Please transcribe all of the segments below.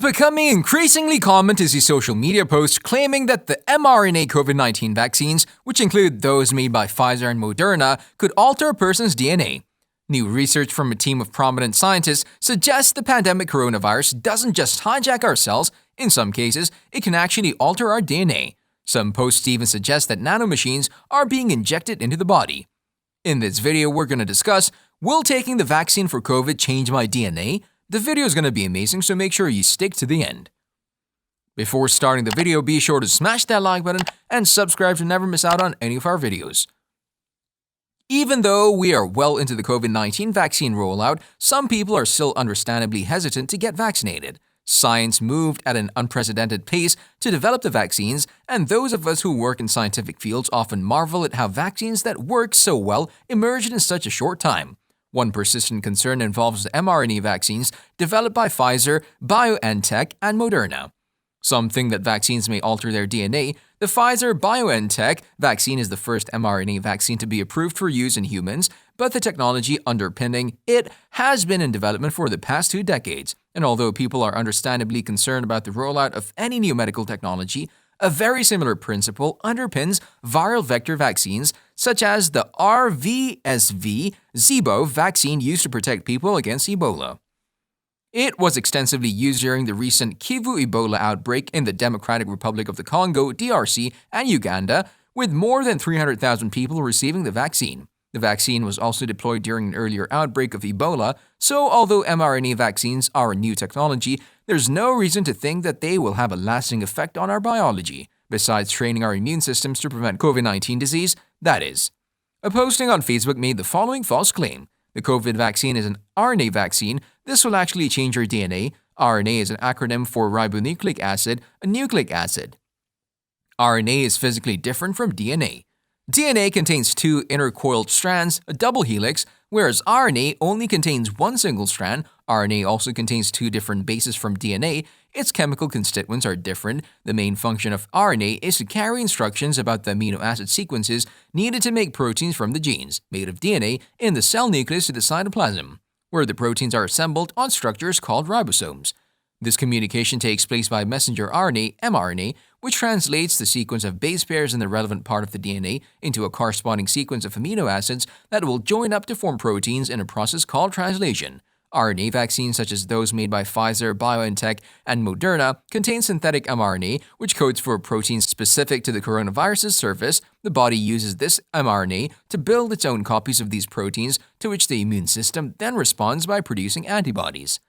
becoming increasingly common to see social media posts claiming that the mRNA COVID-19 vaccines, which include those made by Pfizer and Moderna, could alter a person's DNA. New research from a team of prominent scientists suggests the pandemic coronavirus doesn't just hijack our cells. In some cases, it can actually alter our DNA. Some posts even suggest that nanomachines are being injected into the body. In this video, we're going to discuss, will taking the vaccine for COVID change my DNA? The video is going to be amazing, so make sure you stick to the end. Before starting the video, be sure to smash that like button and subscribe to never miss out on any of our videos. Even though we are well into the COVID-19 vaccine rollout, some people are still understandably hesitant to get vaccinated. Science moved at an unprecedented pace to develop the vaccines, and those of us who work in scientific fields often marvel at how vaccines that work so well emerged in such a short time. One persistent concern involves the mRNA vaccines developed by Pfizer, BioNTech, and Moderna. Some think that vaccines may alter their DNA. The Pfizer-BioNTech vaccine is the first mRNA vaccine to be approved for use in humans, but the technology underpinning it has been in development for the past 2 decades. And although people are understandably concerned about the rollout of any new medical technology, a very similar principle underpins viral vector vaccines, such as the RVSV Zebo vaccine used to protect people against Ebola. It was extensively used during the recent Kivu Ebola outbreak in the Democratic Republic of the Congo, DRC, and Uganda, with more than 300,000 people receiving the vaccine. The vaccine was also deployed during an earlier outbreak of Ebola, so although mRNA vaccines are a new technology, there's no reason to think that they will have a lasting effect on our biology, besides training our immune systems to prevent COVID-19 disease, that is. A posting on Facebook made the following false claim. The COVID vaccine is an RNA vaccine. This will actually change your DNA. RNA is an acronym for ribonucleic acid, a nucleic acid. RNA is physically different from DNA. DNA contains 2 intercoiled strands, a double helix, whereas RNA only contains 1 single strand. RNA also contains 2 different bases from DNA. Its chemical constituents are different. The main function of RNA is to carry instructions about the amino acid sequences needed to make proteins from the genes, made of DNA, in the cell nucleus to the cytoplasm, where the proteins are assembled on structures called ribosomes. This communication takes place by messenger RNA, mRNA, which translates the sequence of base pairs in the relevant part of the DNA into a corresponding sequence of amino acids that will join up to form proteins in a process called translation. RNA vaccines such as those made by Pfizer, BioNTech, and Moderna contain synthetic mRNA, which codes for proteins specific to the coronavirus's surface. The body uses this mRNA to build its own copies of these proteins, to which the immune system then responds by producing antibodies.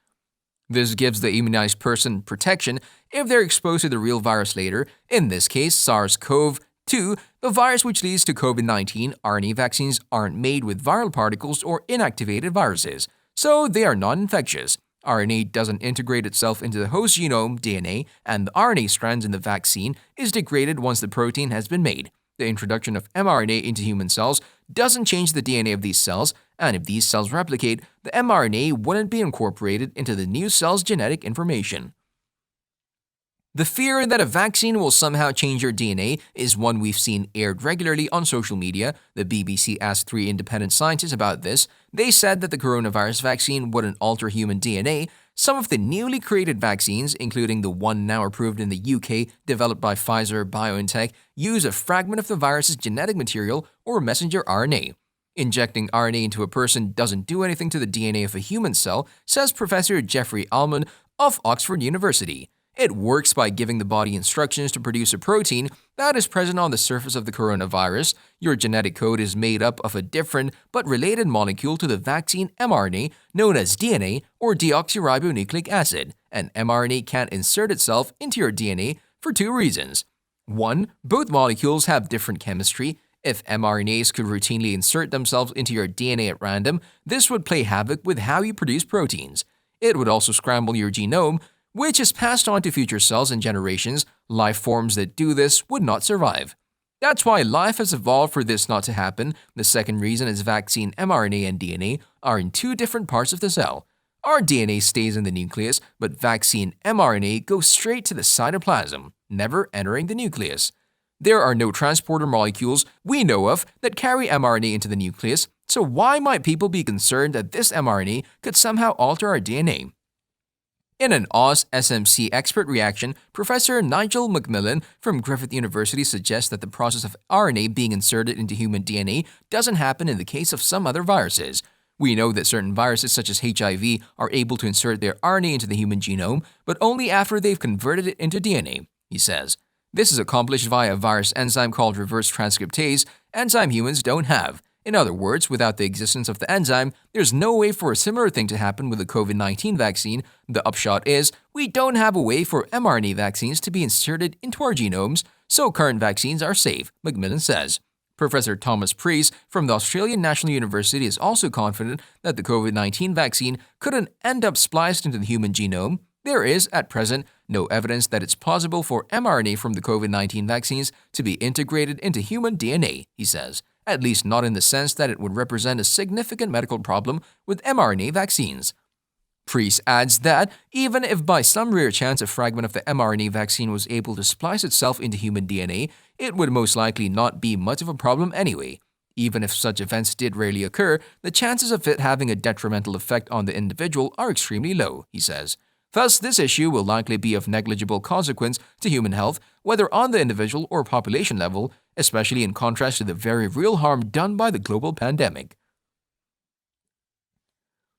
This gives the immunized person protection if they're exposed to the real virus later, in this case SARS-CoV-2, the virus which leads to COVID-19. RNA vaccines aren't made with viral particles or inactivated viruses, so they are non-infectious. RNA doesn't integrate itself into the host genome, DNA, and the RNA strands in the vaccine is degraded once the protein has been made. The introduction of mRNA into human cells doesn't change the DNA of these cells, and if these cells replicate, the mRNA wouldn't be incorporated into the new cell's genetic information. The fear that a vaccine will somehow change your DNA is one we've seen aired regularly on social media. The BBC asked 3 independent scientists about this. They said that the coronavirus vaccine wouldn't alter human DNA. Some of the newly created vaccines, including the one now approved in the UK, developed by Pfizer-BioNTech, use a fragment of the virus's genetic material or messenger RNA. Injecting RNA into a person doesn't do anything to the DNA of a human cell, says Professor Jeffrey Allman of Oxford University. It works by giving the body instructions to produce a protein that is present on the surface of the coronavirus. Your genetic code is made up of a different but related molecule to the vaccine mRNA known as DNA or deoxyribonucleic acid, and mRNA can't insert itself into your DNA for 2 reasons. 1. Both molecules have different chemistry. If mRNAs could routinely insert themselves into your DNA at random, this would play havoc with how you produce proteins. It would also scramble your genome, which is passed on to future cells and generations. Life forms that do this would not survive. That's why life has evolved for this not to happen. The second reason is vaccine mRNA and DNA are in 2 different parts of the cell. Our DNA stays in the nucleus, but vaccine mRNA goes straight to the cytoplasm, never entering the nucleus. There are no transporter molecules we know of that carry mRNA into the nucleus, so why might people be concerned that this mRNA could somehow alter our DNA? In an Oz SMC expert reaction, Professor Nigel Macmillan from Griffith University suggests that the process of RNA being inserted into human DNA doesn't happen in the case of some other viruses. We know that certain viruses such as HIV are able to insert their RNA into the human genome, but only after they've converted it into DNA, he says. This is accomplished via a virus enzyme called reverse transcriptase, enzyme humans don't have. In other words, without the existence of the enzyme, there's no way for a similar thing to happen with the COVID-19 vaccine. The upshot is, we don't have a way for mRNA vaccines to be inserted into our genomes, so current vaccines are safe, Macmillan says. Professor Thomas Priest from the Australian National University is also confident that the COVID-19 vaccine couldn't end up spliced into the human genome. There is, at present, no evidence that it's possible for mRNA from the COVID-19 vaccines to be integrated into human DNA, he says, at least not in the sense that it would represent a significant medical problem with mRNA vaccines. Priest adds that even if by some rare chance a fragment of the mRNA vaccine was able to splice itself into human DNA, it would most likely not be much of a problem anyway. Even if such events did rarely occur, the chances of it having a detrimental effect on the individual are extremely low, he says. Thus, this issue will likely be of negligible consequence to human health, whether on the individual or population level, especially in contrast to the very real harm done by the global pandemic.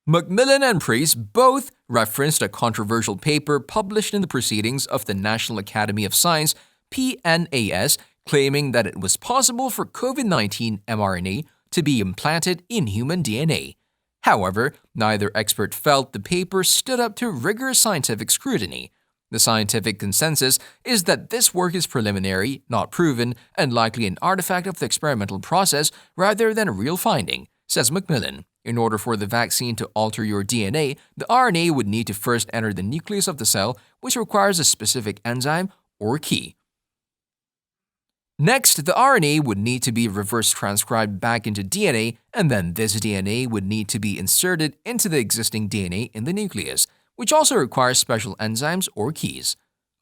Macmillan and Priest both referenced a controversial paper published in the Proceedings of the National Academy of Science, PNAS, claiming that it was possible for COVID-19 mRNA to be implanted in human DNA. However, neither expert felt the paper stood up to rigorous scientific scrutiny. The scientific consensus is that this work is preliminary, not proven, and likely an artifact of the experimental process rather than a real finding, says Macmillan. In order for the vaccine to alter your DNA, the RNA would need to first enter the nucleus of the cell, which requires a specific enzyme or key. Next, the RNA would need to be reverse transcribed back into DNA, and then this DNA would need to be inserted into the existing DNA in the nucleus, which also requires special enzymes or keys.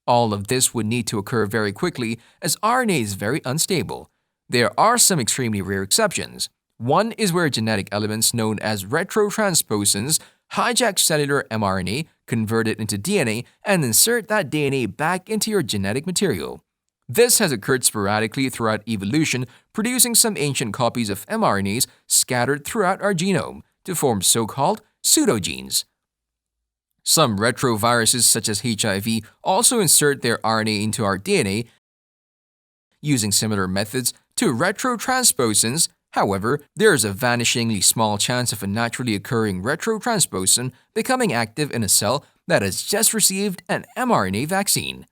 All of this would need to occur very quickly, as RNA is very unstable. There are some extremely rare exceptions. One is where genetic elements known as retrotransposons hijack cellular mRNA, convert it into DNA, and insert that DNA back into your genetic material. This has occurred sporadically throughout evolution, producing some ancient copies of mRNAs scattered throughout our genome to form so-called pseudogenes. Some retroviruses such as HIV also insert their RNA into our DNA using similar methods to retrotransposons. However, there is a vanishingly small chance of a naturally occurring retrotransposon becoming active in a cell that has just received an mRNA vaccine.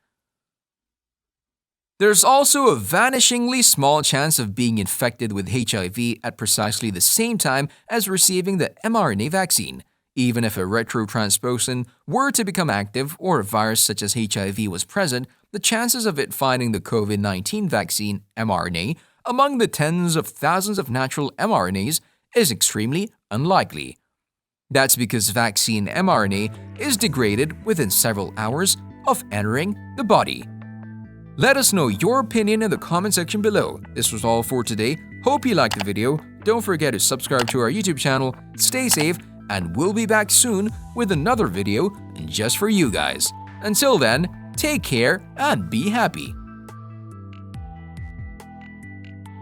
There's also a vanishingly small chance of being infected with HIV at precisely the same time as receiving the mRNA vaccine. Even if a retrotransposon were to become active or a virus such as HIV was present, the chances of it finding the COVID-19 vaccine mRNA among the tens of thousands of natural mRNAs is extremely unlikely. That's because vaccine mRNA is degraded within several hours of entering the body. Let us know your opinion in the comment section below. This was all for today. Hope you liked the video. Don't forget to subscribe to our YouTube channel. Stay safe, and we'll be back soon with another video just for you guys. Until then, take care and be happy.